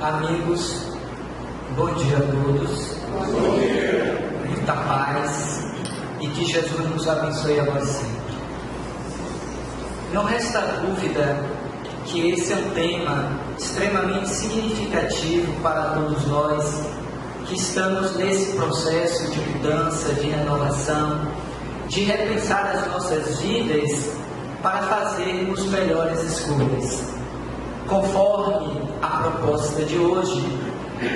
Amigos, bom dia a todos. Bom dia. Muita paz e que Jesus nos abençoe a nós sempre. Não resta dúvida que esse é um tema extremamente significativo para todos nós que estamos nesse processo de mudança, de renovação, de repensar as nossas vidas para fazermos melhores escolhas. Conforme a proposta de hoje,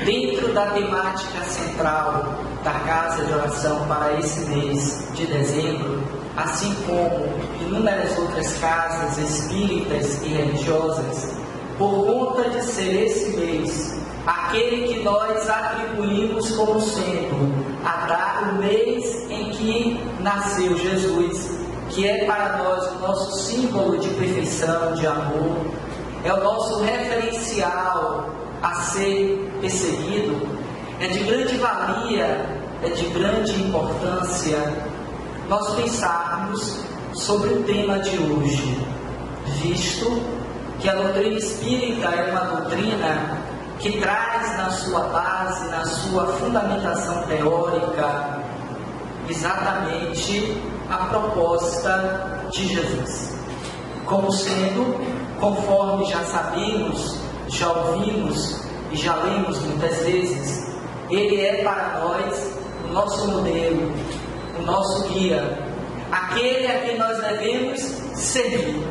dentro da temática central da Casa de Oração para esse mês de dezembro, assim como inúmeras outras casas espíritas e religiosas, por conta de ser esse mês aquele que nós atribuímos como sendo o mês em que nasceu Jesus, que é para nós o nosso símbolo de perfeição, de amor, é o nosso referencial a ser perseguido, é de grande valia, é de grande importância nós pensarmos sobre o tema de hoje, visto que a doutrina espírita é uma doutrina que traz na sua base, na sua fundamentação teórica, exatamente a proposta de Jesus. Como sendo, conforme já sabemos, já ouvimos e já lemos muitas vezes, Ele é para nós o nosso modelo, o nosso guia, aquele a quem nós devemos servir.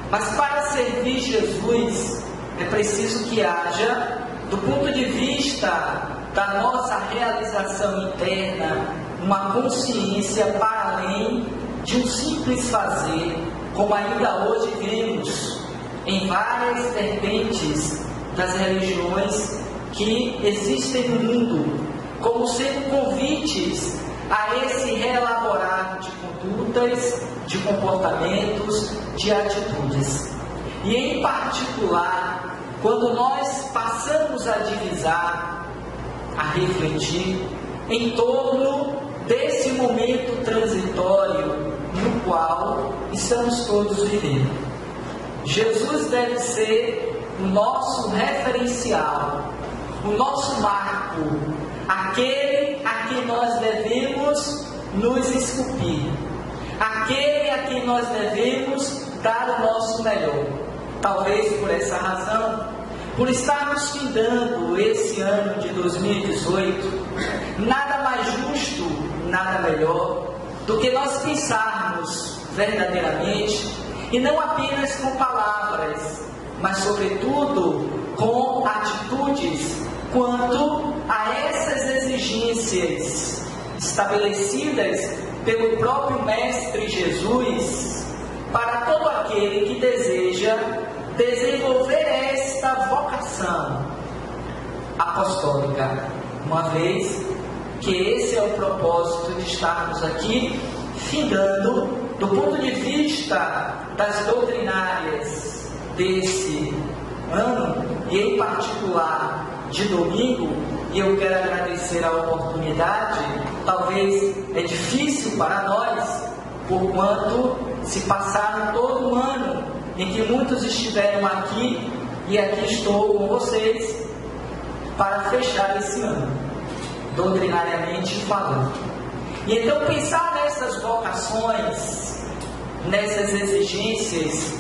Mas para servir Jesus, é preciso que haja, do ponto de vista da nossa realização interna, uma consciência para além de um simples fazer, como ainda hoje vemos em várias vertentes das religiões que existem no mundo, como sendo convites a esse reelaborar de condutas, de comportamentos, de atitudes. E em particular, quando nós passamos a divisar, a refletir em torno desse momento transitório no qual estamos todos vivendo. Jesus deve ser o nosso referencial, o nosso marco, aquele a quem nós devemos nos esculpir, aquele a quem nós devemos dar o nosso melhor. Talvez por essa razão, por estarmos findando esse ano de 2018, nada mais justo, nada melhor do que nós pensarmos verdadeiramente, e não apenas com palavras, mas sobretudo com atitudes, quanto a essas exigências estabelecidas pelo próprio Mestre Jesus para todo aquele que deseja desenvolver esta vocação apostólica, uma vez que esse é o propósito de estarmos aqui findando, do ponto de vista das doutrinárias desse ano, e em particular de domingo, e eu quero agradecer a oportunidade. Talvez é difícil para nós, porquanto se passaram todo um ano em que muitos estiveram aqui, e aqui estou com vocês para fechar esse ano, doutrinariamente falando. E então pensar nessas vocações, nessas exigências,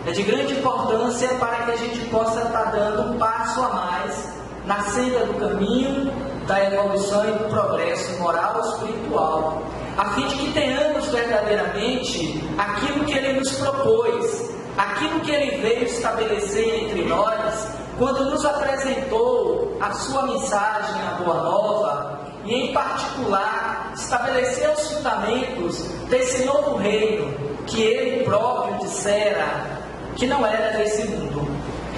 é de grande importância para que a gente possa estar dando um passo a mais na senda do caminho da evolução e do progresso moral e espiritual, a fim de que tenhamos verdadeiramente aquilo que Ele nos propôs, aquilo que Ele veio estabelecer entre nós, quando nos apresentou a sua mensagem, a Boa Nova, e em particular estabeleceu os fundamentos desse novo reino, que Ele próprio dissera que não era desse mundo,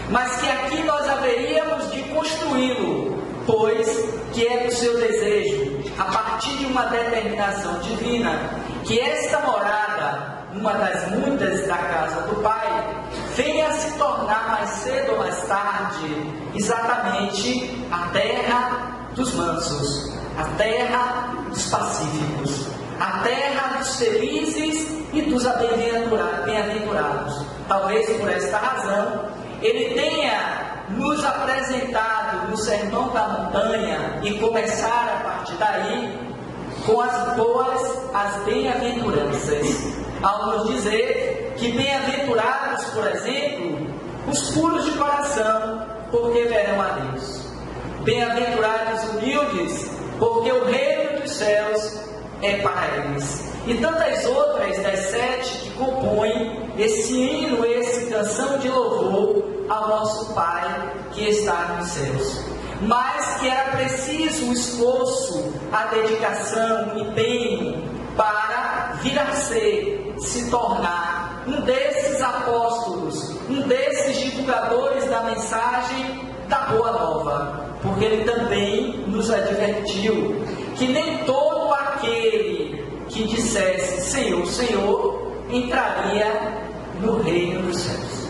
mas que aqui nós haveríamos de construí-lo, pois que é do seu desejo, a partir de uma determinação divina, que esta morada, uma das muitas da casa do Pai, venha a se tornar mais cedo ou mais tarde exatamente a terra dos mansos, a terra dos pacíficos, a terra dos felizes e dos bem-aventurados. Talvez por esta razão Ele tenha nos apresentado no Sermão da Montanha e começar a partir daí com as bem-aventuranças, ao nos dizer que bem-aventurados, por exemplo, os puros de coração, porque verão a Deus. Bem-aventurados humildes, porque o reino dos céus é para eles. E tantas outras das 7 que compõem esse hino, essa canção de louvor ao nosso Pai que está nos céus. Mas que era preciso o esforço, a dedicação, o empenho para vir a ser, se tornar um desses apóstolos, um desses divulgadores da mensagem da Boa Nova. Porque ele também nos advertiu que nem todo aquele que dissesse Senhor, Senhor, entraria no reino dos céus,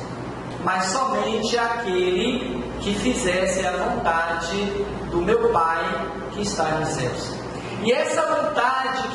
mas somente aquele que fizesse a vontade do meu Pai que está nos céus. E essa vontade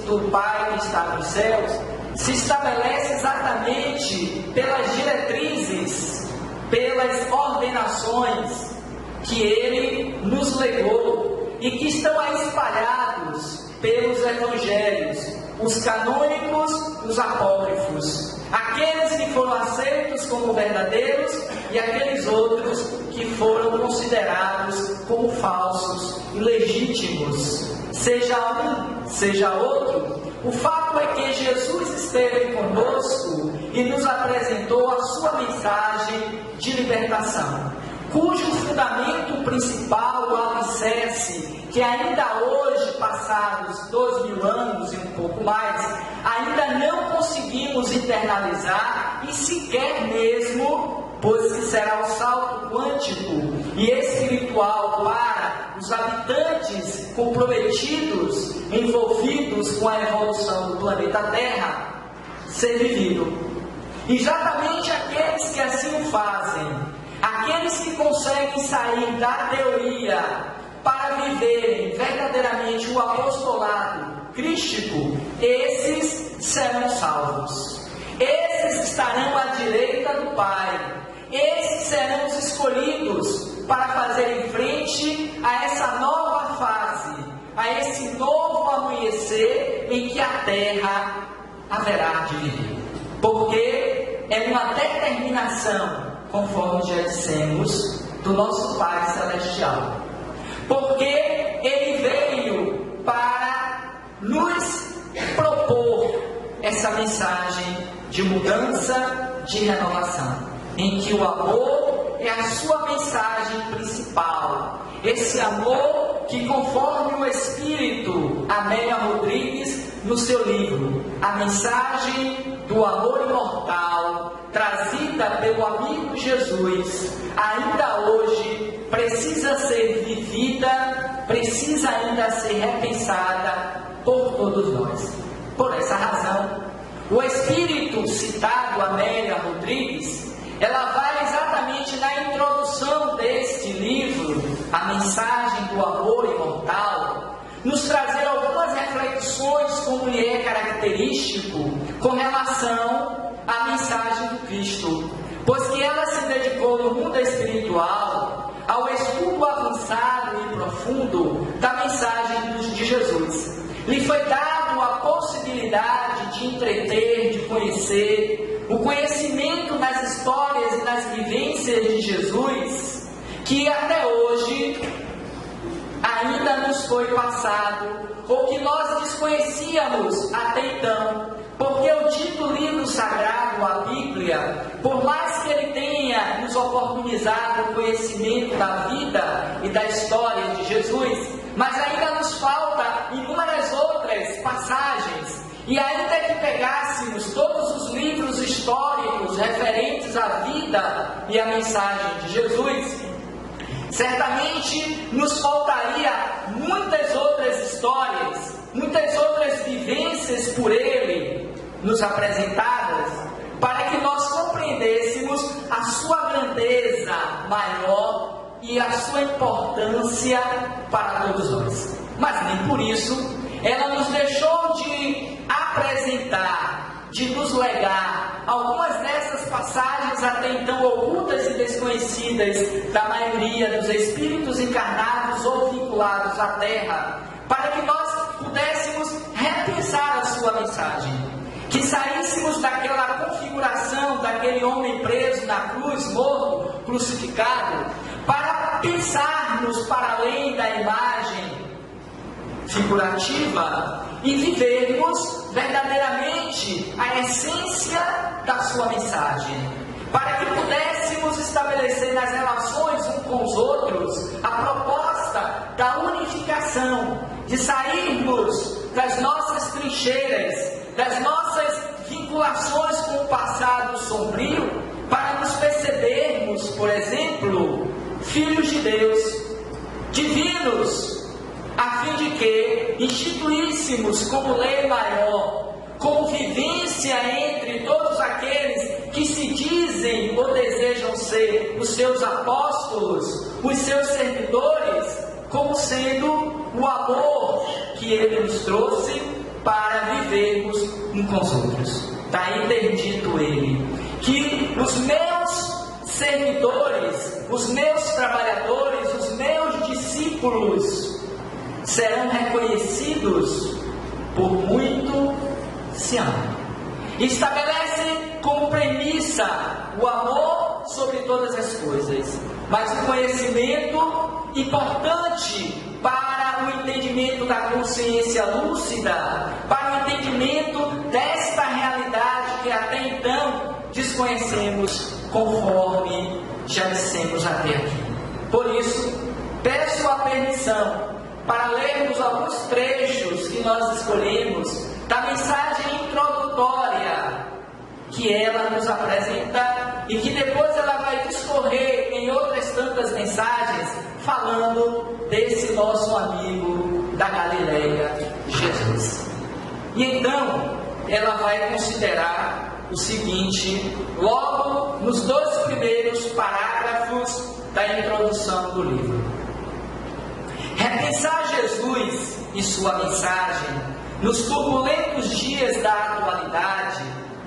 do Pai que está nos céus se estabelece exatamente pelas diretrizes, pelas ordenações que Ele nos legou e que estão aí espalhados pelos evangelhos, os canônicos, os apócrifos, aqueles que foram aceitos como verdadeiros e aqueles outros que foram considerados como falsos, ilegítimos. Seja um, seja outro, o fato é que Jesus esteve conosco e nos apresentou a sua mensagem de libertação, cujo fundamento principal, o alicerce, que ainda hoje, passados 2.000 anos e um pouco mais, ainda não conseguimos internalizar e sequer mesmo, pois que será o salto quântico e espiritual para os habitantes comprometidos, envolvidos com a evolução do planeta Terra, ser vivido. Exatamente aqueles que assim o fazem, aqueles que conseguem sair da teoria para viverem verdadeiramente o apostolado crístico, esses serão salvos. Esses estarão à direita do Pai. Esses serão os escolhidos para fazerem frente a essa nova fase, a esse novo amanhecer em que a Terra haverá de viver. Porque é uma determinação, conforme já dissemos, do nosso Pai Celestial. Porque Ele veio para nos propor essa mensagem de mudança, de renovação, em que o amor é a sua mensagem principal. Esse amor que, conforme o Espírito Amélia Rodrigues, no seu livro, A Mensagem do Amor Imortal, trazida pelo amigo Jesus, ainda hoje precisa ser vivida, precisa ainda ser repensada por todos nós. Por essa razão, o Espírito citado, Amélia Rodrigues, ela vai exatamente na introdução deste livro, A Mensagem do Amor Imortal, nos trazer algumas reflexões como lhe é característico com relação à mensagem do Cristo, pois que ela se dedicou no mundo espiritual ao estudo avançado e profundo da mensagem de Jesus. Lhe foi dado a possibilidade de entreter, de conhecer, o conhecimento nas histórias e nas vivências de Jesus, que até hoje ainda nos foi passado, ou que nós desconhecíamos até então, porque o dito livro sagrado, a Bíblia, por mais que ele tenha nos oportunizado o conhecimento da vida e da história de Jesus, mas ainda nos falta inúmeras outras passagens, e ainda que pegássemos todos os livros históricos referentes à vida e à mensagem de Jesus, certamente nos faltaria muitas outras histórias, muitas outras vivências por ele nos apresentadas, para que nós compreendêssemos a sua grandeza maior e a sua importância para todos nós. Mas nem por isso ela nos deixou de apresentar, de nos legar algumas dessas passagens até então ocultas e desconhecidas da maioria dos espíritos encarnados ou vinculados à Terra, para que nós pudéssemos repensar a sua mensagem, que saíssemos daquela configuração daquele homem preso na cruz, morto, crucificado, para pensarmos para além da imagem figurativa e vivermos verdadeiramente a essência da sua mensagem, para que pudéssemos estabelecer nas relações uns com os outros a proposta da unificação, de sairmos das nossas trincheiras, das nossas vinculações com o passado sombrio, para nos percebermos, por exemplo, filhos de Deus, divinos, a fim de que instituíssemos como lei maior, como vivência entre todos aqueles que se dizem ou desejam ser os seus apóstolos, os seus servidores, como sendo o amor que Ele nos trouxe para vivermos uns com os outros. Está interdito Ele, que os meus servidores, os meus trabalhadores, os meus discípulos serão reconhecidos por muito se amam. Estabelece como premissa o amor sobre todas as coisas, mas o conhecimento importante para o entendimento da consciência lúcida, para o entendimento desta realidade que até então desconhecemos, conforme já dissemos até aqui. Por isso, peço a permissão para lermos alguns trechos que nós escolhemos da mensagem introdutória que ela nos apresenta e que depois ela vai discorrer em outras tantas mensagens falando desse nosso amigo da Galileia, Jesus. E então ela vai considerar o seguinte, logo nos 2 primeiros parágrafos da introdução do livro. Repensar Jesus e sua mensagem nos turbulentos dias da atualidade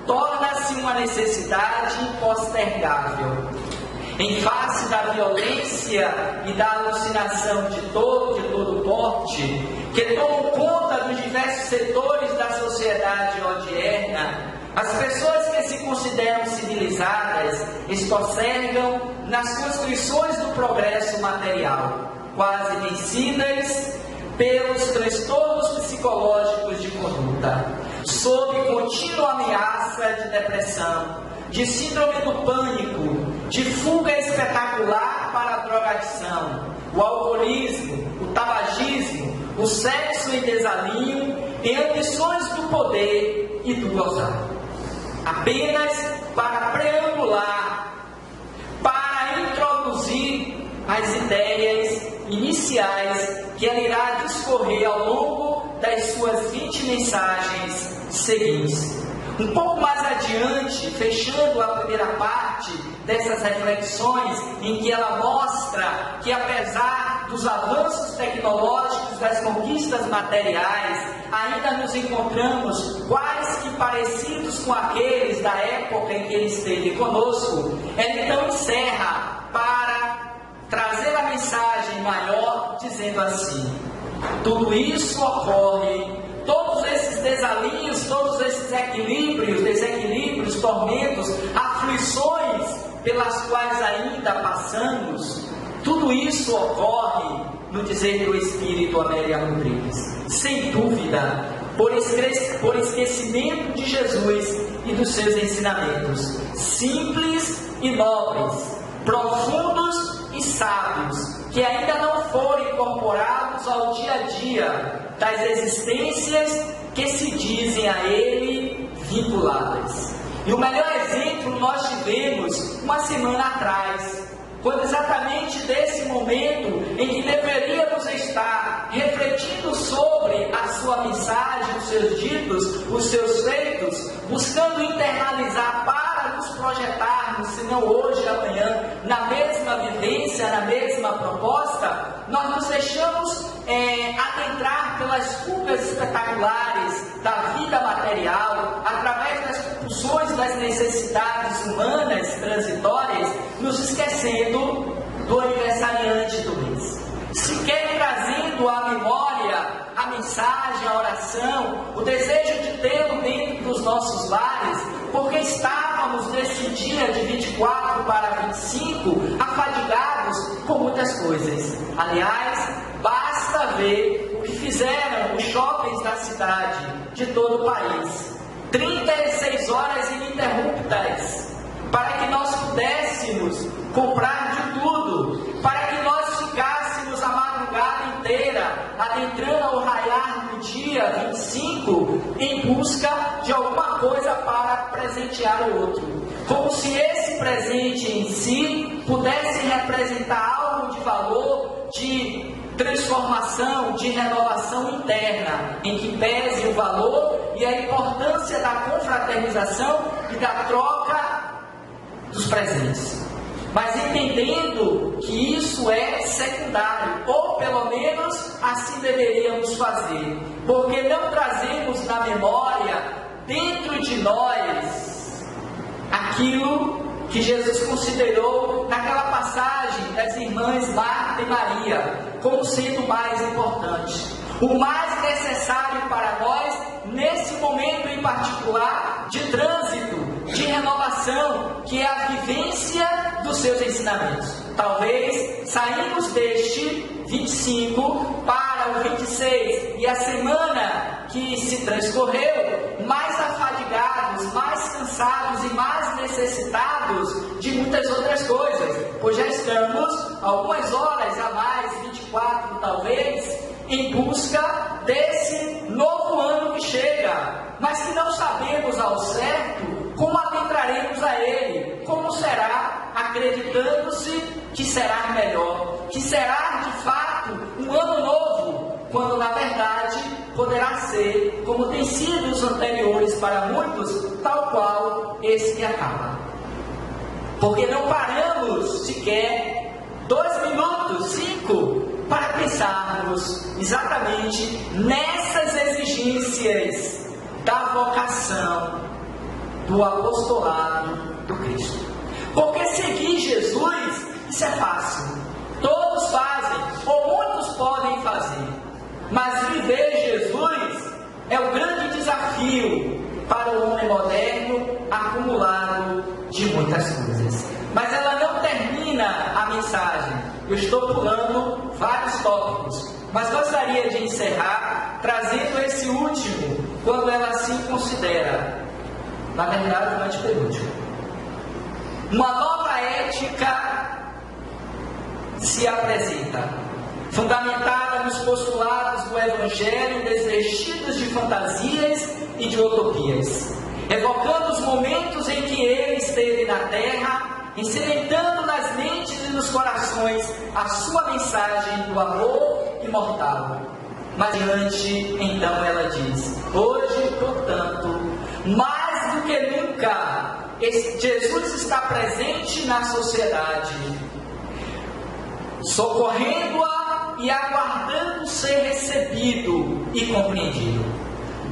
torna-se uma necessidade impostergável. Em face da violência e da alucinação de todo porte, que tomam conta dos diversos setores da sociedade odierna, as pessoas que se consideram civilizadas esposergam nas construções do progresso material, quase vencidas pelos transtornos psicológicos de conduta, sob contínua ameaça de depressão, de síndrome do pânico, de fuga espetacular para a drogadição, o alcoolismo, o tabagismo, o sexo em desalinho, em ambições do poder e do gozar. Apenas para preambular, para introduzir as ideias iniciais que ela irá discorrer ao longo das suas 20 mensagens seguintes. Um pouco mais adiante, fechando a primeira parte dessas reflexões, em que ela mostra que apesar dos avanços tecnológicos, das conquistas materiais, ainda nos encontramos quase que parecidos com aqueles da época em que ele esteve conosco, ela então encerra para trazer a mensagem maior, dizendo assim: tudo isso ocorre, todos esses desalinhos, todos esses desequilíbrios, tormentos, aflições pelas quais ainda passamos, tudo isso ocorre, no dizer do Espírito Amélia Rodrigues, sem dúvida, por esquecimento de Jesus e dos seus ensinamentos, simples e nobres, profundos e sábios, que ainda não foram incorporados ao dia a dia das existências que se dizem a ele vinculadas. E o melhor exemplo nós tivemos uma semana atrás, quando exatamente desse momento em que deveríamos estar refletindo sobre a sua mensagem, os seus ditos, os seus feitos, buscando internalizar para nos projetarmos, se não hoje, amanhã, na mesma vivência, na mesma proposta, nós nos deixamos adentrar pelas fugas espetaculares da vida material, através das compulsões das necessidades humanas transitórias, nos esquecendo do aniversariante do mês. Sequer trazendo à memória a mensagem, a oração, o desejo de tê-lo dentro dos nossos lares, porque estávamos nesse dia de 24 para 25 afadigados com muitas coisas. Aliás, basta ver o que fizeram os shoppings da cidade, de todo o país. 36 horas ininterruptas, para que nós pudéssemos comprar de tudo, para que nós ficássemos a madrugada inteira, adentrando ao raiar do dia 25, em busca de alguma coisa para presentear o outro. Como se esse presente em si pudesse representar algo de valor, de transformação, de renovação interna, em que pese o valor e a importância da confraternização e da troca dos presentes. Mas entendendo que isso é secundário, ou pelo menos assim deveríamos fazer, porque não trazemos na memória, dentro de nós, aquilo que Jesus considerou naquela passagem das irmãs Marta e Maria como sendo mais importante, o mais necessário para nós nesse momento em particular de trânsito, de renovação, que é a vivência dos seus ensinamentos. Talvez saímos deste 25 para o 26 e a semana que se transcorreu mais afadigados, mais cansados e mais necessitados de muitas outras coisas, pois já estamos algumas horas a mais, 24 talvez, em busca desse novo ano que chega, mas que não sabemos ao certo como adentraremos a ele, como será, acreditando-se que será melhor, que será de fato um ano novo, quando na verdade poderá ser, como tem sido os anteriores para muitos, tal qual esse que acaba. Porque não paramos sequer 2 minutos, 5, para pensarmos exatamente nessas exigências da vocação do apostolado do Cristo. Porque seguir Jesus, isso é fácil. Todos fazem, ou muitos podem fazer. Mas viver Jesus é o grande desafio para o homem moderno, acumulado de muitas coisas. Mas ela não termina a mensagem. Eu estou pulando vários tópicos, mas gostaria de encerrar trazendo esse último, quando ela assim considera, na verdade, o antepenúltimo. Uma nova ética se apresenta, fundamentada nos postulados do Evangelho, desvestidos de fantasias e de utopias, evocando os momentos em que ele esteve na terra, incimentando nas mentes e nos corações a sua mensagem do amor imortal. Mas diante, então, ela diz: hoje, portanto, mais do que nunca, Jesus está presente na sociedade, socorrendo-a e aguardando ser recebido e compreendido.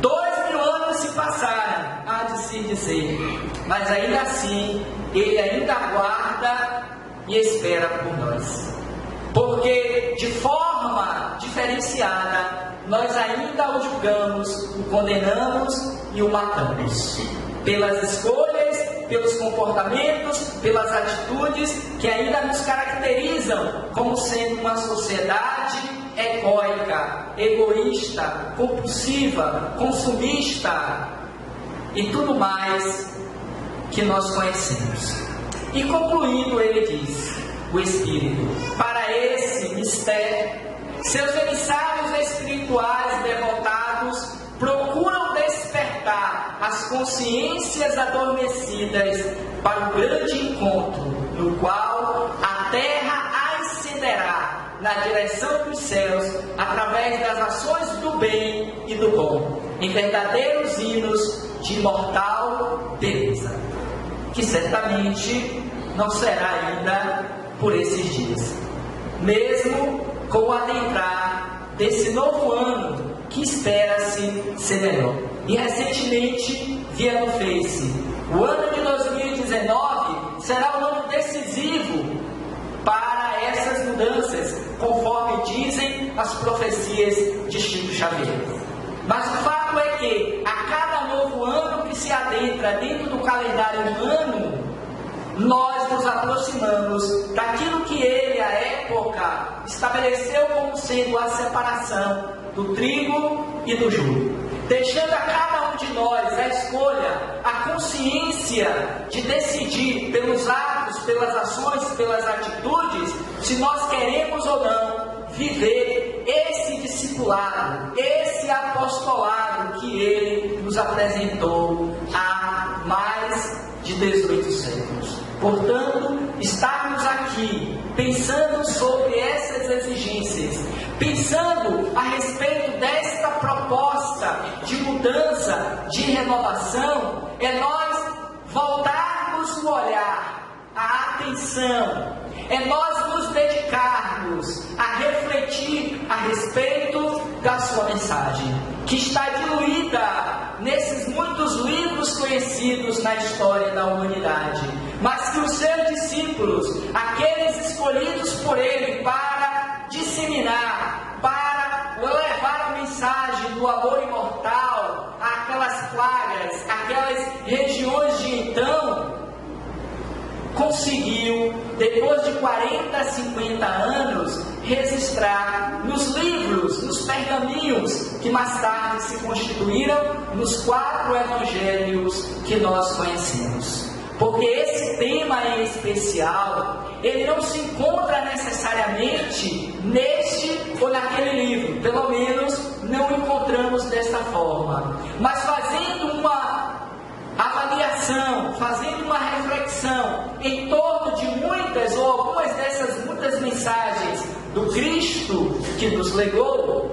2000 anos se passaram, há de se dizer, mas ainda assim, ele ainda aguarda e espera por nós. Porque, de forma diferenciada, nós ainda o julgamos, o condenamos e o matamos. Pelas escolhas, pelos comportamentos, pelas atitudes que ainda nos caracterizam como sendo uma sociedade egóica, egoísta, compulsiva, consumista e tudo mais que nós conhecemos. E concluindo, ele diz, o Espírito, para esse mistério, seus emissários espirituais devotados procuram despertar as consciências adormecidas para o grande encontro, no qual a terra ascenderá na direção dos céus, através das ações do bem e do bom, em verdadeiros hinos de imortal beleza, que certamente não será ainda por esses dias, mesmo com o adentrar desse novo ano que espera-se ser melhor. E recentemente via no Face, o ano de 2019 será um ano decisivo para essas mudanças, conforme dizem as profecias de Chico Xavier. Mas o fato é que a cada novo ano que se adentra dentro do calendário humano, nós nos aproximamos daquilo que ele, à época, estabeleceu como sendo a separação do trigo e do joio, deixando a cada um de nós a escolha, a consciência de decidir pelos atos, pelas ações, pelas atitudes, se nós queremos ou não viver esse discipulado, esse apostolado que ele nos apresentou há mais de 18 séculos. Portanto, estarmos aqui pensando sobre essas exigências, pensando a respeito desta proposta de mudança, de renovação, é nós voltarmos o olhar, a atenção, é nós nos dedicarmos a refletir a respeito da sua mensagem, que está diluída nesses muitos livros conhecidos na história da humanidade, mas que os seus discípulos, aqueles escolhidos por ele para disseminar, para levar a mensagem do amor imortal àquelas plagas, àquelas regiões de então, conseguiu, depois de 40, 50 anos, registrar nos livros, nos pergaminhos, que mais tarde se constituíram nos 4 evangelhos que nós conhecemos. Porque esse tema em especial, ele não se encontra necessariamente neste ou naquele livro, pelo menos não encontramos desta forma, mas fazendo uma avaliação, fazendo uma reflexão em torno de muitas ou algumas dessas muitas mensagens do Cristo que nos legou,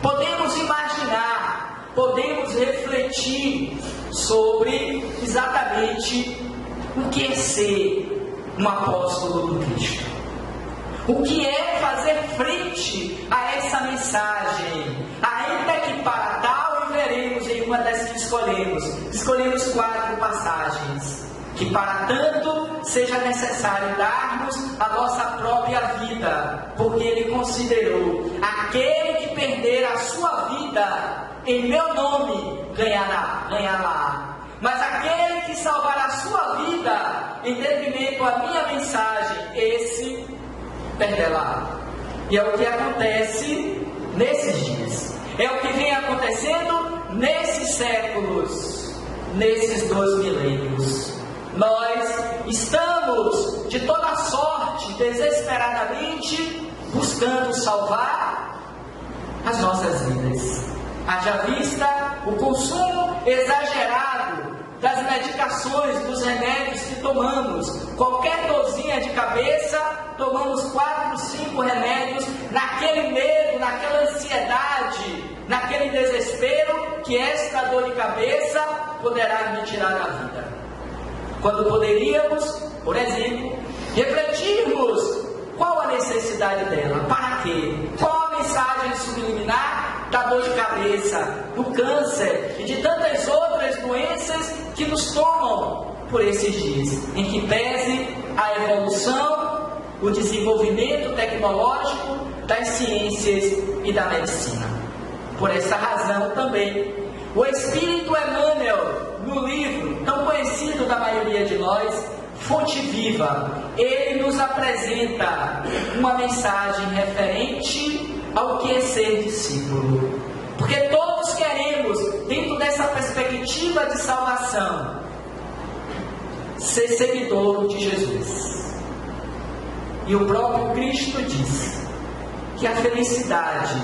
podemos imaginar, podemos refletir sobre exatamente o que é ser um apóstolo do Cristo. O que é fazer frente a essa mensagem, ainda que para tal, e veremos em uma das que escolhemos 4 passagens, que para tanto seja necessário darmos a nossa própria vida, porque ele considerou: aquele que perder a sua vida em meu nome ganhará. Mas aquele que salvar a sua vida em detrimento à minha mensagem, esse perderá. E é o que acontece nesses dias. É o que vem acontecendo nesses séculos, nesses 2 milênios. Nós estamos de toda sorte, desesperadamente, buscando salvar as nossas vidas. Haja vista o consumo exagerado das medicações, dos remédios que tomamos. Qualquer dorzinha de cabeça, tomamos 4, 5 remédios, naquele medo, naquela ansiedade, naquele desespero, que esta dor de cabeça poderá me tirar a vida. Quando poderíamos, por exemplo, refletirmos qual a necessidade dela, para quê? Qual a mensagem subliminar da dor de cabeça, do câncer e de tantas outras doenças que nos tomam por esses dias, em que pese a evolução, o desenvolvimento tecnológico das ciências e da medicina. Por essa razão também, o Espírito Emmanuel, no livro tão conhecido da maioria de nós, Fonte Viva, ele nos apresenta uma mensagem referente ao que é ser discípulo. Porque todos queremos, dentro dessa perspectiva de salvação, ser seguidor de Jesus. E o próprio Cristo diz que a felicidade,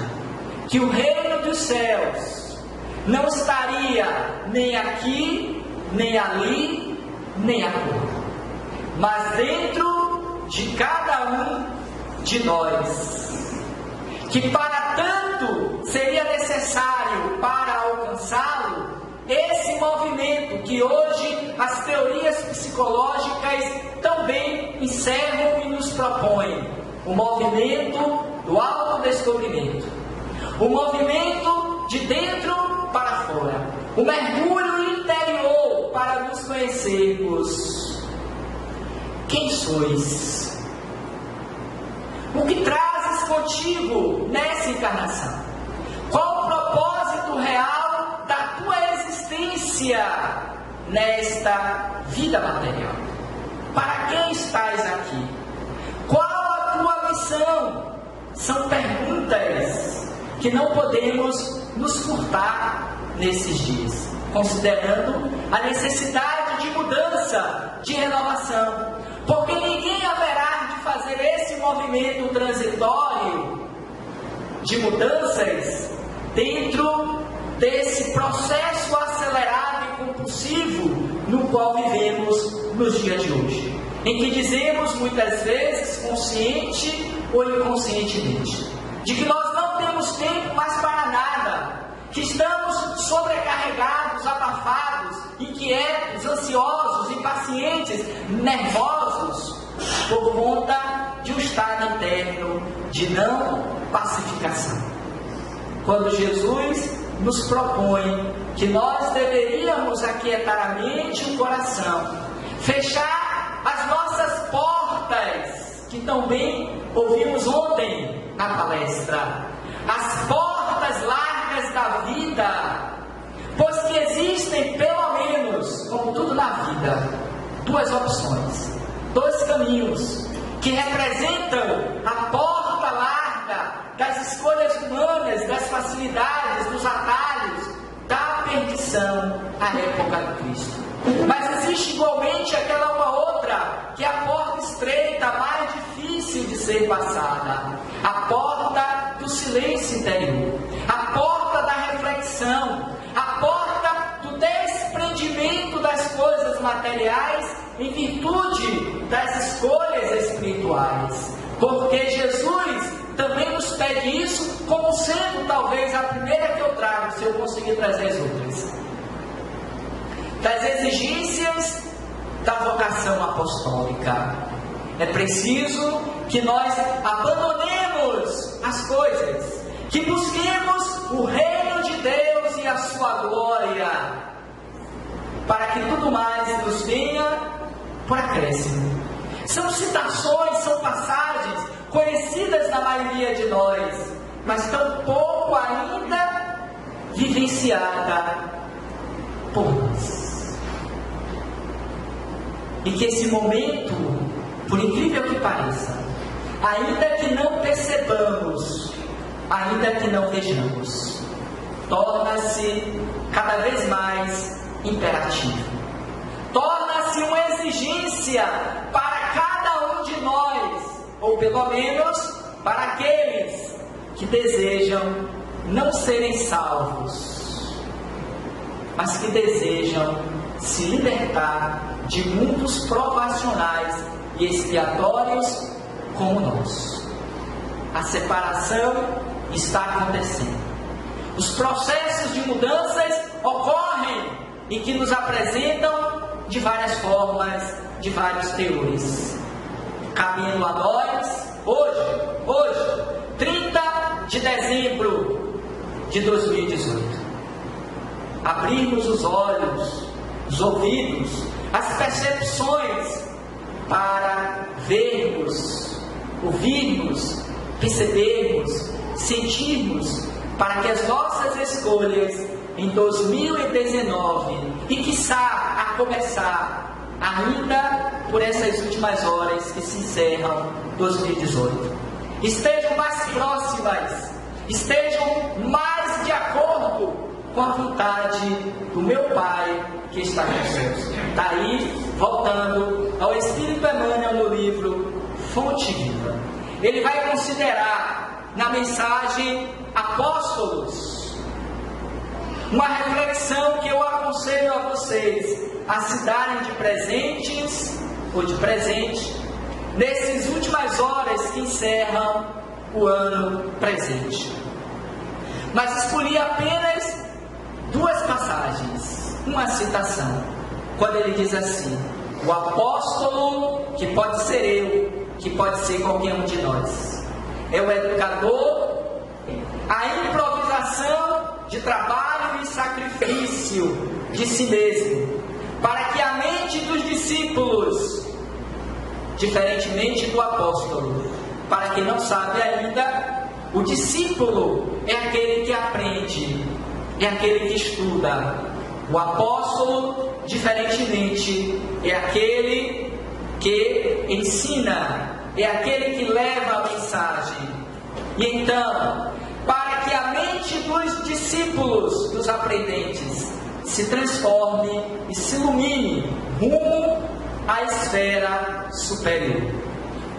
que o reino dos céus não estaria nem aqui, nem ali, nem acolá, mas dentro de cada um de nós, que para tanto seria necessário para alcançá-lo esse movimento que hoje as teorias psicológicas também encerram e nos propõem, o movimento do autodescobrimento, o movimento de dentro para fora, o mergulho interior para nos conhecermos. Quem sois? O que trazes contigo nessa encarnação? Qual o propósito real da tua existência nesta vida material? Para quem estás aqui? Qual a tua missão? São perguntas que não podemos nos furtar nesses dias, considerando a necessidade de mudança, de renovação, porque ninguém haverá de fazer esse movimento transitório de mudanças dentro desse processo acelerado e compulsivo no qual vivemos nos dias de hoje, em que dizemos muitas vezes, consciente ou inconscientemente, de que nós não temos tempo mais para nada, que estamos sobrecarregados, abafados, inquietos, ansiosos, impacientes, nervosos, por conta de um estado interno de não pacificação. Quando Jesus nos propõe que nós deveríamos aquietar a mente e o coração, fechar as nossas portas, que também ouvimos ontem na palestra, as portas largas da vida, pois que existem pelo menos, como tudo na vida, duas opções, dois caminhos, que representam a porta larga das escolhas humanas, das facilidades, dos atalhos, da perdição à época do Cristo. Mas existe igualmente aquela uma outra, que é a porta estreita, mais difícil de ser passada, a porta do silêncio interior, a porta da reflexão, a porta do desprendimento das coisas materiais em virtude das escolhas espirituais. Porque Jesus também nos pede isso, como sendo talvez a primeira que eu trago, se eu conseguir trazer as outras, das exigências da vocação apostólica. É preciso que nós abandonemos as coisas, que busquemos o reino de Deus e a sua glória, para que tudo mais nos venha por acréscimo. São citações, são passagens conhecidas na maioria de nós, mas tão pouco ainda vivenciada por nós. E que esse momento, por incrível que pareça, ainda que não percebamos, ainda que não vejamos, torna-se cada vez mais imperativo. Torna-se uma exigência para cada um de nós, ou pelo menos para aqueles que desejam não serem salvos, mas que desejam se libertar de mundos provacionais e expiatórios como nós. A separação está acontecendo. Os processos de mudanças ocorrem e que nos apresentam de várias formas, de vários teores. Cabendo a nós, hoje, 30 de dezembro de 2018, abrirmos os olhos, os ouvidos, as percepções para vermos, ouvirmos, percebermos, sentirmos, para que as nossas escolhas em 2019 e quiçá a começar ainda por essas últimas horas que se encerram 2018, estejam mais próximas, estejam mais de acordo com a vontade do meu Pai que está nos céus. Daí, voltando ao Espírito Emmanuel no livro Fonte Viva, ele vai considerar na mensagem Apóstolos uma reflexão que eu aconselho a vocês a se darem de presentes ou de presente nessas últimas horas que encerram o ano presente. Mas escolhi apenas duas passagens, uma citação, quando ele diz assim: o apóstolo, que pode ser eu, que pode ser qualquer um de nós, é o educador, a improvisação de trabalho e sacrifício de si mesmo, para que a mente dos discípulos, diferentemente do apóstolo, para quem não sabe ainda, o discípulo é aquele que aprende, é aquele que estuda. O apóstolo, diferentemente, é aquele que ensina, é aquele que leva a mensagem. E então, para que a mente dos discípulos, dos aprendentes, se transforme e se ilumine rumo à esfera superior.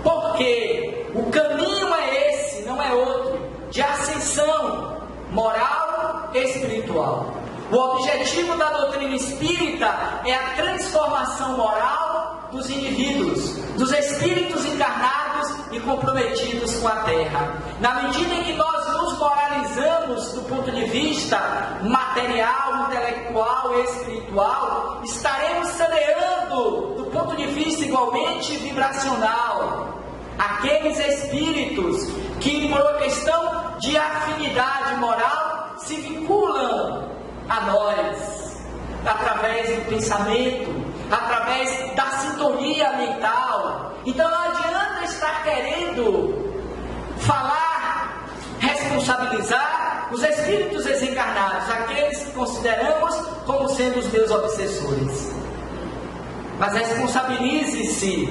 Porque o caminho é esse, não é outro, de ascensão moral e espiritual. O objetivo da doutrina espírita é a transformação moral dos indivíduos, dos espíritos encarnados e comprometidos com a Terra. Na medida em que nós nos moralizamos do ponto de vista material, intelectual e espiritual, estaremos semeando do ponto de vista igualmente vibracional aqueles espíritos que, por uma questão de afinidade moral, se vinculam a nós através do pensamento, através da sintonia mental. Então não adianta estar querendo falar, responsabilizar os espíritos desencarnados, aqueles que consideramos como sendo os meus obsessores. Mas responsabilize-se,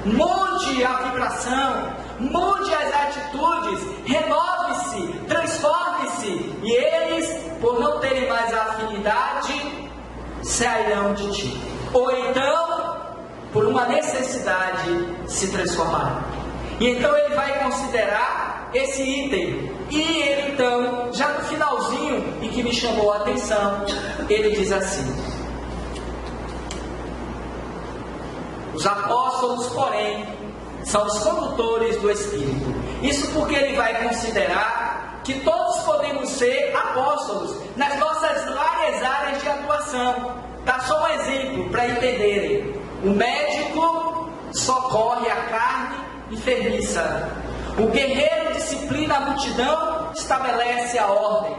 mude a vibração, mude as atitudes, renove-se, transforme-se, e eles, por não terem mais a afinidade, sairão de ti. Ou então, por uma necessidade, se transformarão. E então ele vai considerar esse item. E ele então, já no finalzinho, e que me chamou a atenção, ele diz assim: os apóstolos, porém, são os condutores do Espírito. Isso porque ele vai considerar que todos podemos ser apóstolos nas nossas várias áreas de atuação. Dá só um exemplo para entenderem. O médico socorre a carne enfermiça. O guerreiro disciplina a multidão, estabelece a ordem.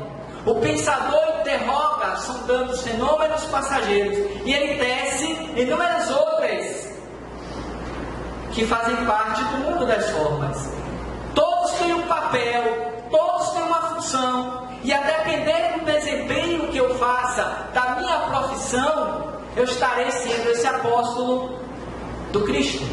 O pensador interroga, sondando os fenômenos passageiros. E ele tece inúmeras outras que fazem parte do mundo das formas. Todos têm um papel, todos têm uma função, e a depender do desempenho que eu faça da minha profissão, eu estarei sendo esse apóstolo do Cristo.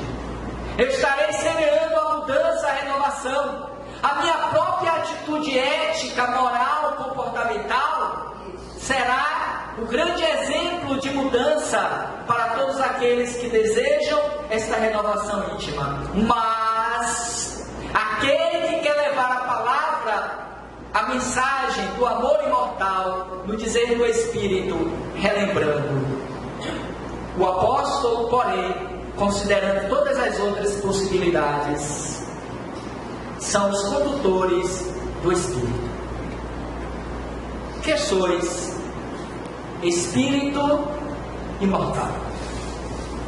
Eu estarei semeando a mudança, a renovação. A minha própria atitude ética, moral, comportamental será o grande exemplo de mudança para todos aqueles que desejam esta renovação íntima. Mas aquele que quer levar a palavra, a mensagem do amor imortal, no dizer do Espírito, relembrando. O apóstolo, porém, considerando todas as outras possibilidades, são os condutores do Espírito. Que sois Espírito imortal,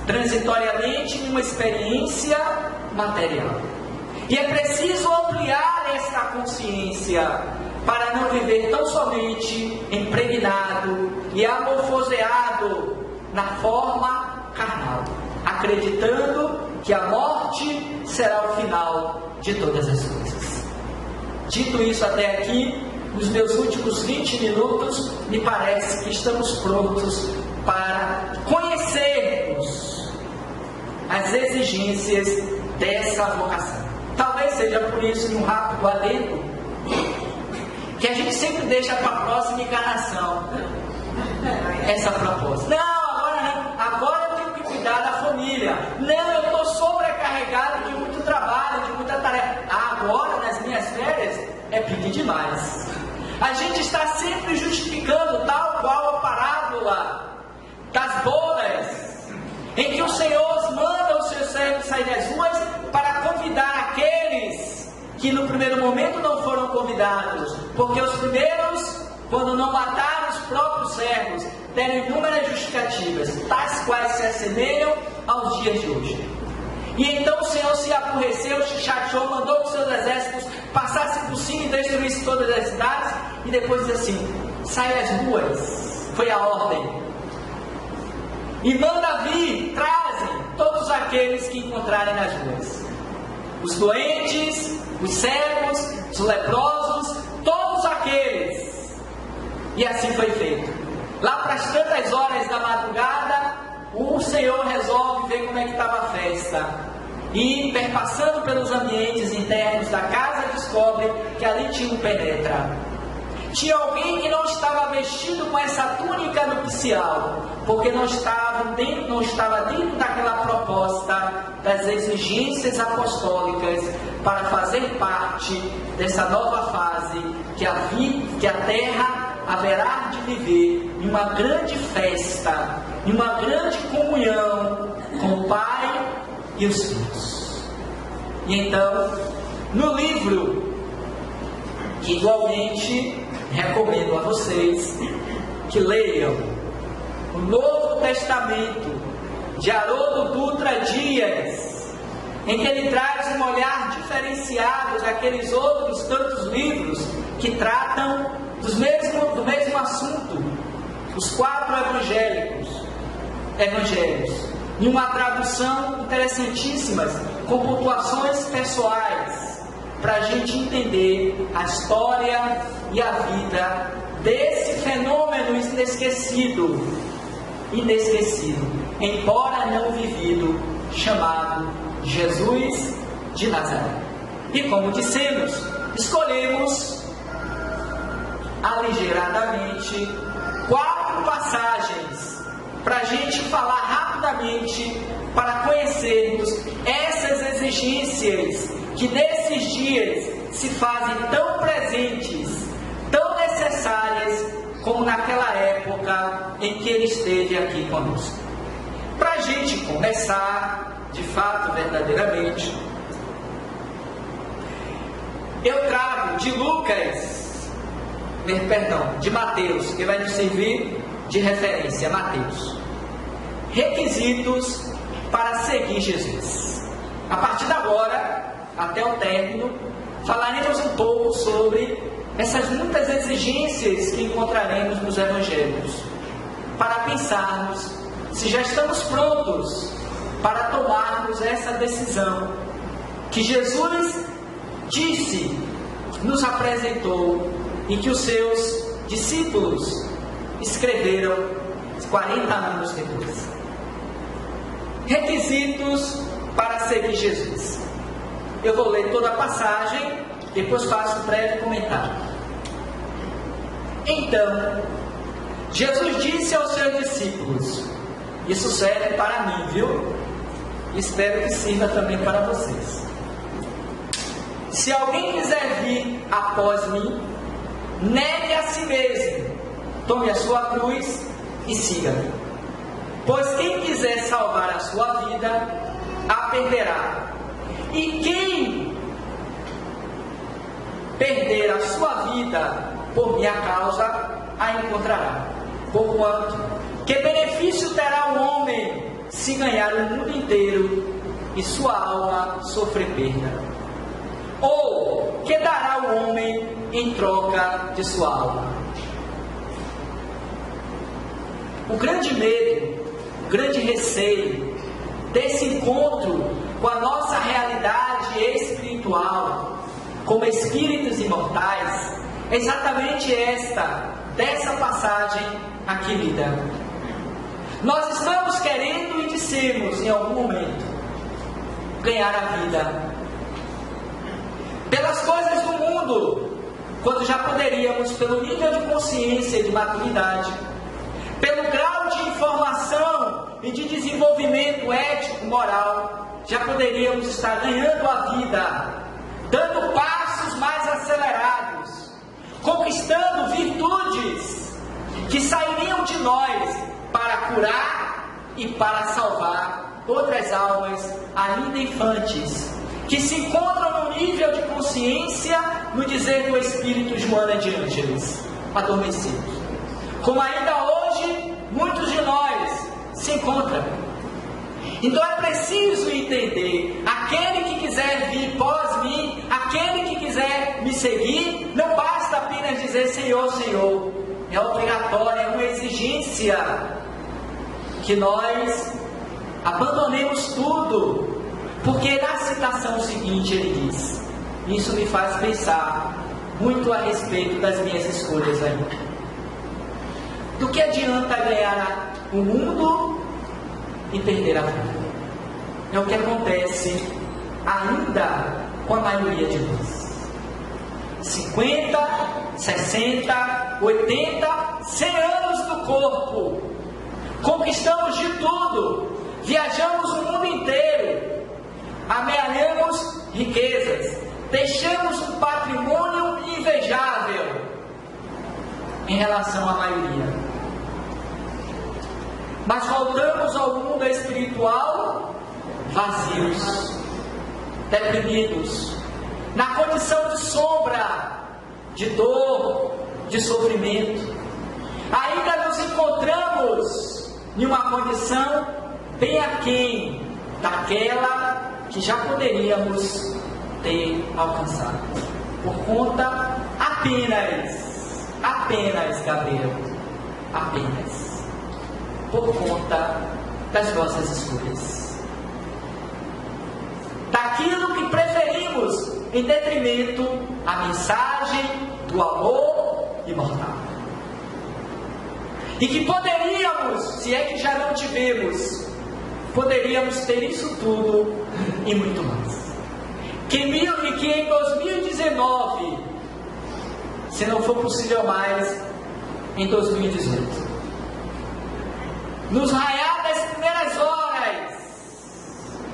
transitoriamente numa experiência material. E é preciso ampliar esta consciência para não viver tão somente impregnado e amorfoseado na forma carnal, acreditando que a morte será o final de todas as coisas. Dito isso até aqui, nos meus últimos 20 minutos, me parece que estamos prontos para conhecermos as exigências dessa vocação. Talvez seja por isso, num rápido adendo, que a gente sempre deixa para a próxima encarnação essa proposta. Não, agora eu tenho que cuidar da família. Não, eu estou sobrecarregado de muito trabalho, de muita tarefa. Agora, nas minhas férias, é pedir demais. A gente está sempre justificando, tal qual a parábola das bodas, em que o Senhor manda os seus servos sair das ruas para convidar aqueles que no primeiro momento não foram convidados, porque os primeiros, quando não mataram os próprios servos, deram inúmeras justificativas, tais quais se assemelham aos dias de hoje. E então o Senhor se aborreceu, se chateou, mandou que seus exércitos passassem por cima e destruíssem todas as cidades. E depois disse assim: sai às ruas. Foi a ordem. E manda vir, trazem todos aqueles que encontrarem nas ruas. Os doentes, os cegos, os leprosos, todos aqueles. E assim foi feito. Lá para as tantas horas da madrugada, o Senhor resolve ver como é que estava a festa. E, perpassando pelos ambientes internos da casa, descobre que ali tinha um penetra. Tinha alguém que não estava vestido com essa túnica nupcial, porque não estava dentro daquela proposta das exigências apostólicas para fazer parte dessa nova fase que a terra haverá de viver em uma grande festa, em uma grande comunhão com o Pai e os filhos. E então, no livro, que igualmente recomendo a vocês que leiam o Novo Testamento de Haroldo Dutra Dias, em que ele traz um olhar diferenciado daqueles outros tantos livros que tratam do mesmo assunto, os 4 evangelhos, em uma tradução interessantíssima, com pontuações pessoais, para a gente entender a história e a vida desse fenômeno inesquecido, embora não vivido, chamado Jesus de Nazaré. E como dissemos, escolhemos aligeradamente 4 passagens para a gente falar rapidamente, para conhecermos essas exigências que nesses dias se fazem tão presentes, tão necessárias, como naquela época em que ele esteve aqui conosco. Para a gente começar, de fato, verdadeiramente, eu trago de Mateus, que vai nos servir de referência, Mateus. Requisitos para seguir Jesus. A partir de agora, até o término, falaremos um pouco sobre essas muitas exigências que encontraremos nos evangelhos, para pensarmos se já estamos prontos para tomarmos essa decisão que Jesus disse, nos apresentou e que os seus discípulos escreveram 40 anos depois. Requisitos para seguir Jesus. Eu vou ler toda a passagem, depois faço um breve comentário. Então, Jesus disse aos seus discípulos, isso serve para mim, viu? Espero que sirva também para vocês. Se alguém quiser vir após mim, negue a si mesmo, tome a sua cruz e siga-me. Pois quem quiser salvar a sua vida, a perderá. E quem perder a sua vida por minha causa, a encontrará. Porquanto, que benefício terá o homem se ganhar o mundo inteiro e sua alma sofrer perda? Ou que dará o homem em troca de sua alma? O grande medo, o grande receio desse encontro com a nossa realidade espiritual, como espíritos imortais, é exatamente dessa passagem aqui lida. Nós estamos querendo e dissemos em algum momento ganhar a vida pelas coisas do mundo, quando já poderíamos, pelo nível de consciência e de maturidade, pelo grau de informação e de desenvolvimento ético, moral, já poderíamos estar ganhando a vida, dando passos mais acelerados, conquistando virtudes que sairiam de nós para curar e para salvar outras almas ainda infantes, que se encontram no nível de consciência, no dizer do Espírito Joana de Ângeles, adormecidos. Como ainda hoje, muitos de nós se encontram. Então é preciso entender: aquele que quiser vir pós mim, aquele que quiser me seguir, não basta apenas dizer Senhor, Senhor. É obrigatório, é uma exigência que nós abandonemos tudo. Porque na citação seguinte ele diz: isso me faz pensar muito a respeito das minhas escolhas ainda. Do que adianta ganhar o mundo e perder a vida? É o que acontece ainda com a maioria de nós. 50, 60, 80, 100 anos do corpo. Conquistamos de tudo. Viajamos o mundo inteiro. Amealhamos riquezas. Deixamos um patrimônio invejável em relação à maioria. Mas voltamos ao mundo espiritual vazios, deprimidos, na condição de sombra, de dor, de sofrimento. Ainda nos encontramos em uma condição bem aquém daquela que já poderíamos ter alcançado, por conta apenas, Gabriel, apenas, por conta das nossas escolhas, daquilo que preferimos em detrimento à mensagem do amor imortal, e que poderíamos, se é que já não tivemos, poderíamos ter isso tudo e muito mais. Que em 2019, se não for possível mais, em 2018, nos raiar das primeiras horas,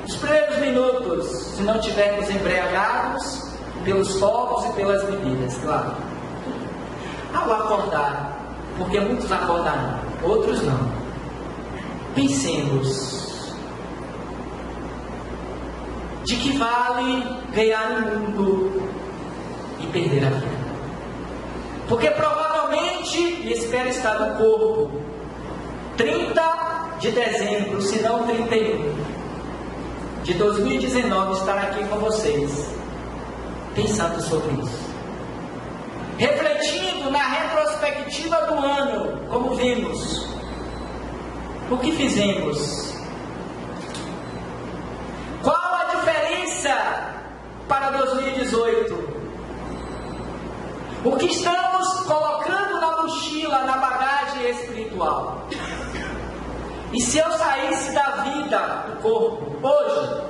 os primeiros minutos, se não tivermos embriagados pelos fogos e pelas bebidas, claro. Ao acordar, porque muitos acordarão, outros não, pensemos: de que vale ganhar o mundo e perder a vida? Porque provavelmente, e espero estar no corpo, 30 de dezembro, se não 31, de 2019, estar aqui com vocês, pensando sobre isso. Refletindo na retrospectiva do ano, como vimos, o que fizemos? Qual a diferença para 2018? O que estamos colocando na mochila, na bagagem espiritual? E se eu saísse da vida, do corpo, hoje,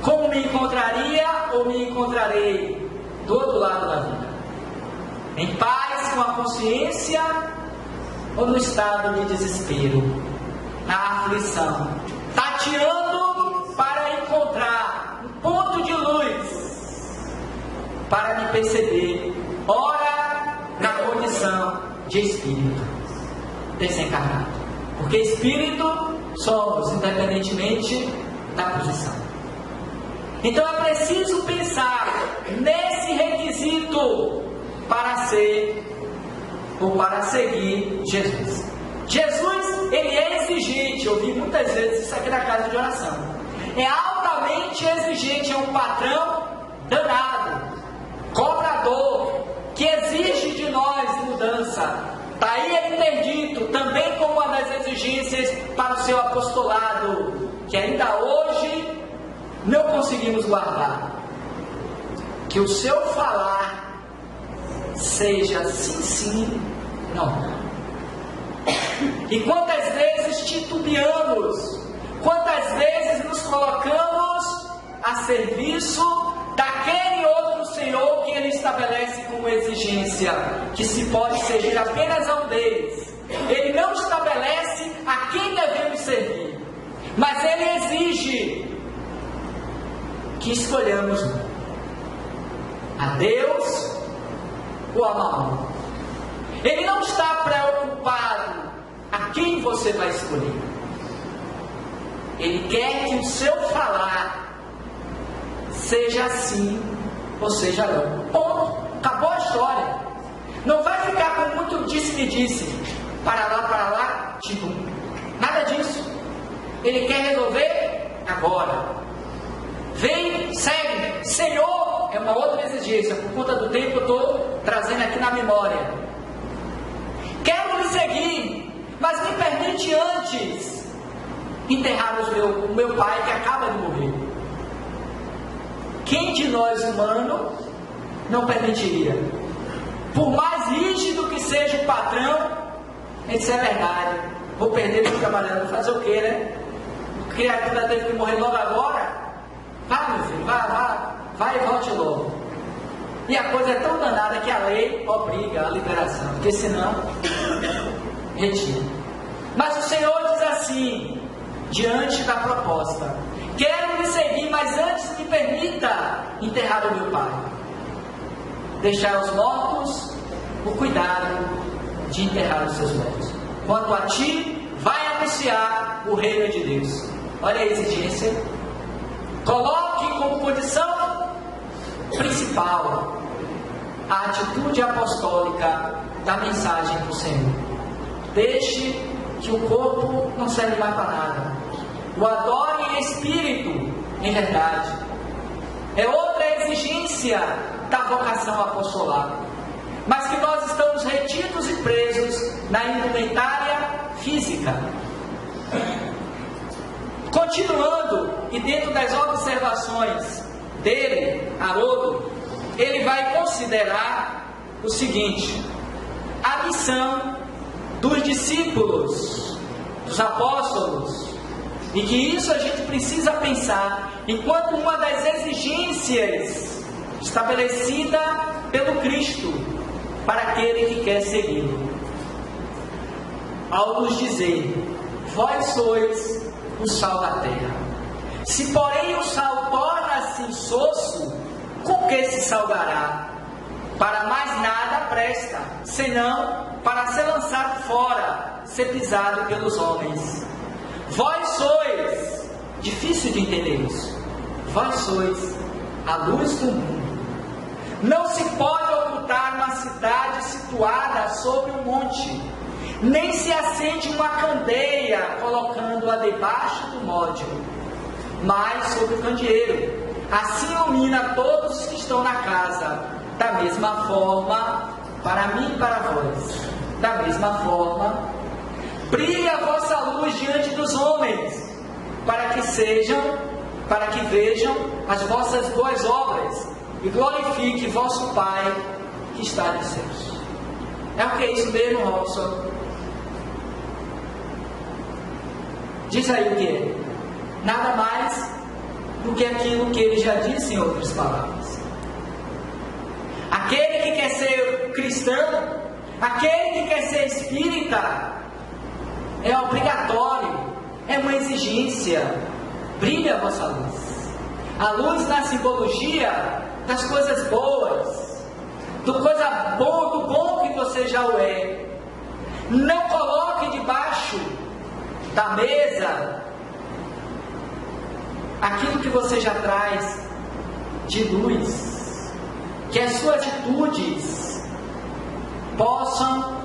como me encontraria ou me encontrarei do outro lado da vida? Em paz, com a consciência, ou no estado de desespero, na aflição, tateando para encontrar um ponto de luz, para me perceber, ora na condição de espírito desencarnado. Porque espírito somos, independentemente da posição. Então é preciso pensar nesse requisito para ser ou para seguir Jesus. Jesus, ele é exigente. Eu ouvi muitas vezes isso aqui na casa de oração. É altamente exigente, é um patrão danado, cobrador, que exige de nós mudança. Está aí ele ter dito, também como uma das exigências para o seu apostolado, que ainda hoje não conseguimos guardar. Que o seu falar seja sim, sim, não. E quantas vezes titubeamos, quantas vezes nos colocamos a serviço daquele outro Senhor que ele estabelece como exigência, que se pode servir apenas a um deles. Ele não estabelece a quem devemos servir, mas ele exige que escolhamos a Deus ou a Mamon. Ele não está preocupado a quem você vai escolher. Ele quer que o seu falar seja assim ou seja não. Ponto. Acabou a história. Não vai ficar com muito disse-me-disse. Para lá, tipo. Nada disso. Ele quer resolver agora. Vem, segue. Senhor, é uma outra exigência. Por conta do tempo eu estou trazendo aqui na memória. Quero lhe seguir, mas me permite antes enterrar o meu pai que acaba de morrer. Quem de nós humanos não permitiria? Por mais rígido que seja o patrão, isso é verdade. Vou perder meu trabalhando, fazer o quê, né? A criatura teve que morrer logo agora. Vai, meu filho, vai e volte logo. E a coisa é tão danada que a lei obriga a liberação, porque senão, retira. Mas o Senhor diz assim, diante da proposta: quero lhe seguir, mas antes me permita enterrar o meu pai. Deixar aos mortos o cuidado de enterrar os seus mortos. Quanto a ti, vai anunciar o reino de Deus. Olha a exigência. Coloque como condição principal a atitude apostólica da mensagem do Senhor. Deixe que o corpo não serve mais para nada. O adore em espírito, em verdade. É outra exigência da vocação apostolar. Mas que nós estamos retidos e presos na indumentária física. Continuando, e dentro das observações dele, Haroldo, ele vai considerar o seguinte: a missão dos discípulos, dos apóstolos, e que isso a gente precisa pensar enquanto uma das exigências estabelecida pelo Cristo para aquele que quer segui-lo. Ao nos dizer: vós sois o sal da terra. Se porém o sal torna-se insosso, com que se salgará? Para mais nada presta, senão para ser lançado fora, ser pisado pelos homens. Vós sois, difícil de entender isso, vós sois a luz do mundo. Não se pode ocultar uma cidade situada sobre um monte, nem se acende uma candeia colocando-a debaixo do módil, mas sobre o candeeiro. Assim ilumina todos os que estão na casa. Da mesma forma, para mim e para vós, da mesma forma, brilhe a vossa luz diante dos homens, para que vejam as vossas boas obras e glorifique vosso Pai que está nos céus. É o que é isso mesmo, Robson? Diz aí o que é. Nada mais do que aquilo que ele já disse em outras palavras. Aquele que quer ser cristão, aquele que quer ser espírita, é obrigatório, é uma exigência. Brilhe a vossa luz. A luz na simbologia das coisas boas, do bom que você já o é. Não coloque debaixo da mesa aquilo que você já traz de luz, que as suas atitudes possam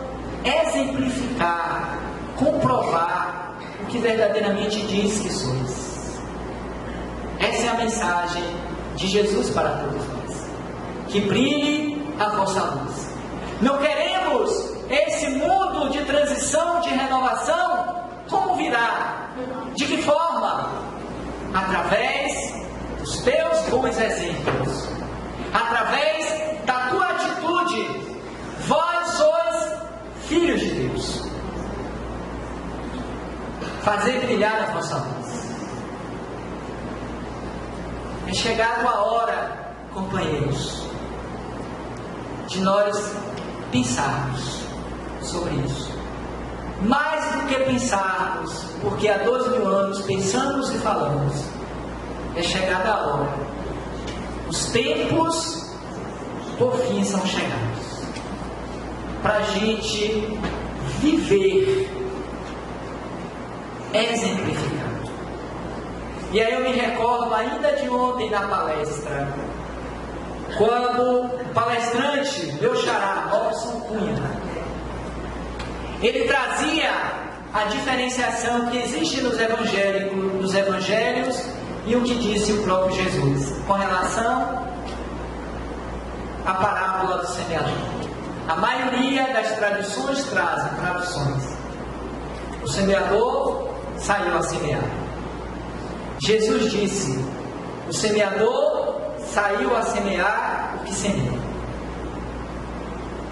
exemplificar, comprovar o que verdadeiramente diz que sois. Essa é a mensagem de Jesus para todos nós. Que brilhe a vossa luz. Não queremos esse mundo de transição, de renovação. Como virá? De que forma? Através dos teus bons exemplos, através da tua atitude. Vós sois filhos de Deus. Fazer brilhar a vossa luz. É chegado a hora, companheiros, de nós pensarmos sobre isso. Mais do que pensarmos, porque há 2000 anos pensamos e falamos, é chegada a hora. Os tempos, por fim, são chegados. Para a gente viver exemplificado. E aí eu me recordo ainda de ontem na palestra, quando o palestrante, meu xará, Robson Cunha, ele trazia a diferenciação que existe nos evangelhos e o que disse o próprio Jesus com relação à parábola do semeador. A maioria das tradições trazem traduções. O semeador saiu a semear. Jesus disse: o semeador saiu a semear o que semeou.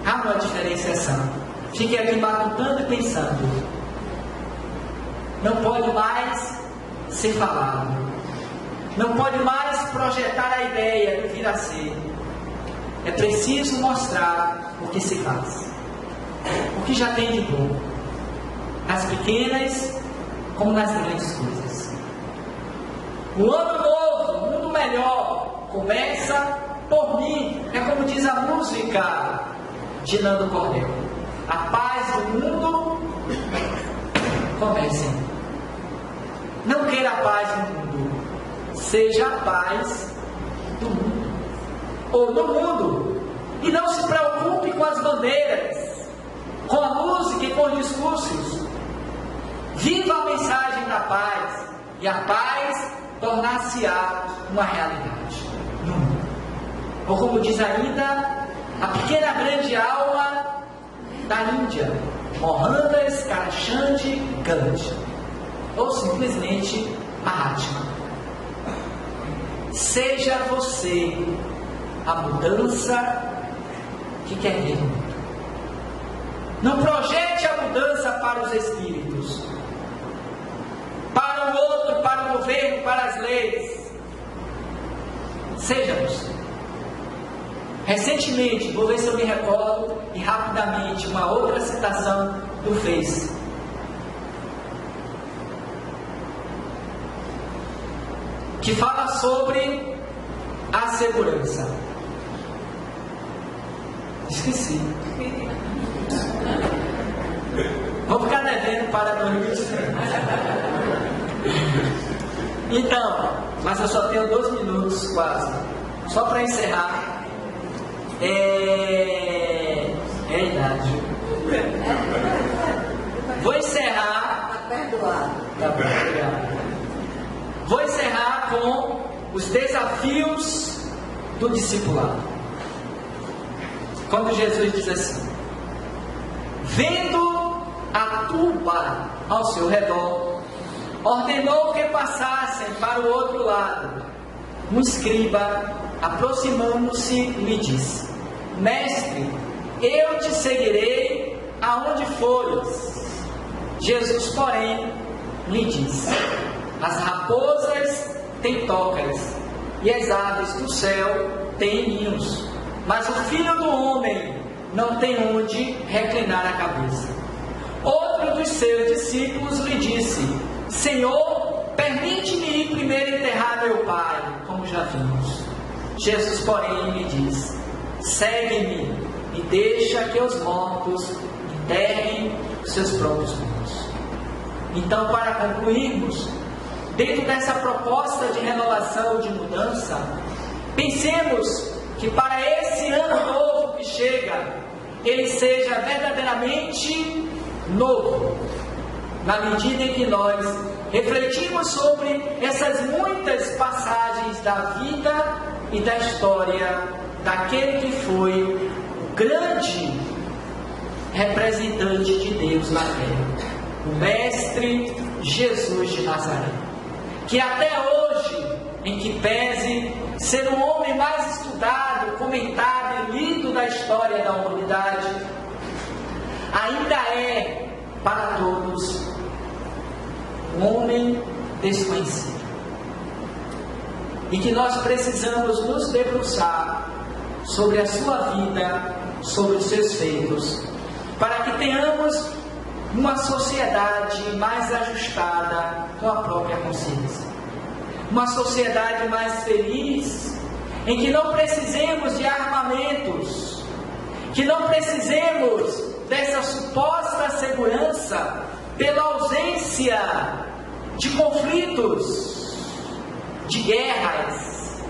Há uma diferenciação. Fique aqui matutando e pensando. Não pode mais ser falado. Não pode mais projetar a ideia do vir a ser. É preciso mostrar o que se faz. O que já tem de bom. Nas pequenas como nas grandes coisas. O ano novo, o mundo melhor, começa por mim. É como diz a música de Nando Cordel. A paz do mundo comece. Não queira a paz no mundo, seja a paz do mundo, ou no mundo. E não se preocupe com as bandeiras, com a música e com os discursos. Viva a mensagem da paz, e a paz tornar-se-á uma realidade no mundo. Ou como diz ainda a pequena grande alma da Índia, Mohandas Karachand Gandhi, ou simplesmente Mahatma. Seja você a mudança que quer ver no mundo. Não projete a mudança para os espíritos, para o outro, para o governo, para as leis. Seja você. Recentemente, vou ver se eu me recordo, e rapidamente, uma outra citação do Face. Que fala sobre a segurança. Esqueci. Vou ficar devendo para 2023. Então, mas eu só tenho 2 minutos quase. Só para encerrar. É a idade. Vou encerrar. Está perdoado. Tá bom, obrigado. Vou encerrar com os desafios do discipulado. Quando Jesus diz assim: vendo a turba ao seu redor, ordenou que passassem para o outro lado. Um escriba, aproximando-se, lhe disse: Mestre, eu te seguirei aonde fores. Jesus, porém, lhe disse: as raposas têm tocas, e as aves do céu têm ninhos, mas o Filho do Homem não tem onde reclinar a cabeça. Outro dos seus discípulos lhe disse: Senhor, permite-me ir primeiro enterrar meu pai, como já vimos. Jesus, porém, lhe diz: segue-me e deixa que os mortos enterrem os seus próprios mortos. Então, para concluirmos, dentro dessa proposta de renovação, de mudança, pensemos que para esse ano novo que chega, ele seja verdadeiramente novo, na medida em que nós refletimos sobre essas muitas passagens da vida e da história daquele que foi o grande representante de Deus na terra, o Mestre Jesus de Nazaré, que até hoje, em que pese ser o homem mais estudado, comentado e lido da história da humanidade, ainda é para todos um homem desconhecido, e que nós precisamos nos debruçar sobre a sua vida, sobre os seus feitos, para que tenhamos uma sociedade mais ajustada com a própria consciência, uma sociedade mais feliz, em que não precisemos de armamentos, que não precisemos dessa suposta segurança pela ausência de conflitos, de guerras,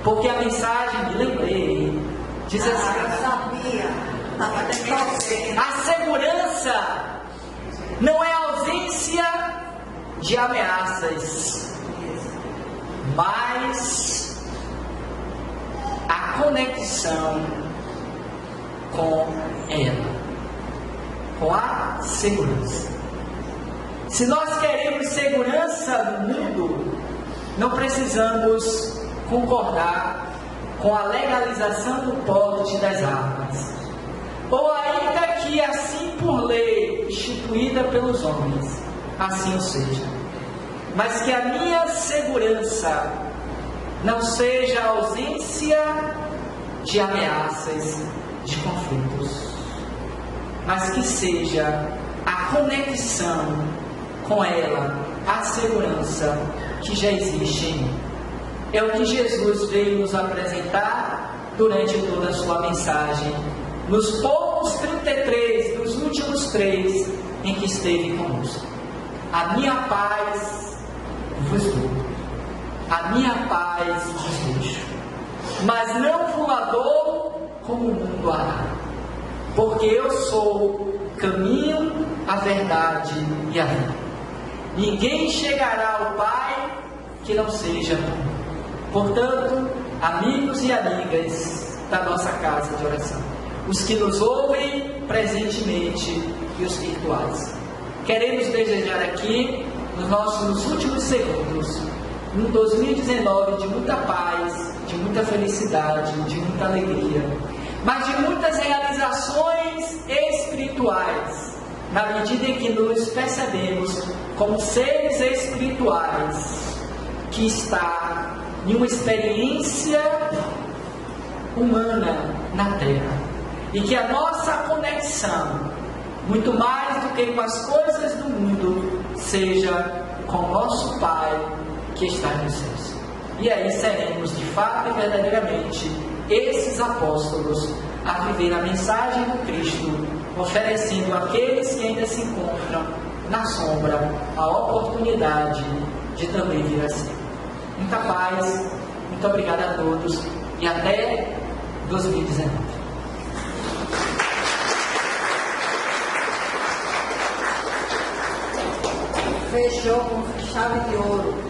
porque a mensagem, me lembrei, diz assim: eu sabia. a segurança não é a ausência de ameaças, mas a conexão com ela, com a segurança. Se nós queremos segurança no mundo, não precisamos concordar com a legalização do porte das armas, ou ainda que assim por lei instituída pelos homens, assim o seja. Mas que a minha segurança não seja a ausência de ameaças, de conflitos, mas que seja a conexão com ela, a segurança que já existe em mim. É o que Jesus veio nos apresentar durante toda a sua mensagem, nos poucos 33, nos últimos 3 em que esteve conosco. A minha paz vos dou, a minha paz vos deixo, mas não vos a dou como o mundo a dá, porque eu sou o caminho, a verdade e a vida. Ninguém chegará ao Pai que não seja por mim. Portanto, amigos e amigas da nossa casa de oração, os que nos ouvem presentemente e os virtuais, queremos desejar aqui, nos nossos últimos segundos, um 2019 de muita paz, de muita felicidade, de muita alegria, mas de muitas realizações espirituais, na medida em que nos percebemos como seres espirituais que está em uma experiência humana na Terra, e que a nossa conexão, muito mais do que com as coisas do mundo, seja com o nosso Pai que está nos céus. E aí seremos de fato e verdadeiramente esses apóstolos a viver a mensagem do Cristo, oferecendo àqueles que ainda se encontram na sombra a oportunidade de também vir a ser. Muita paz, muito obrigado a todos e até 2019. Fechou com chave de ouro.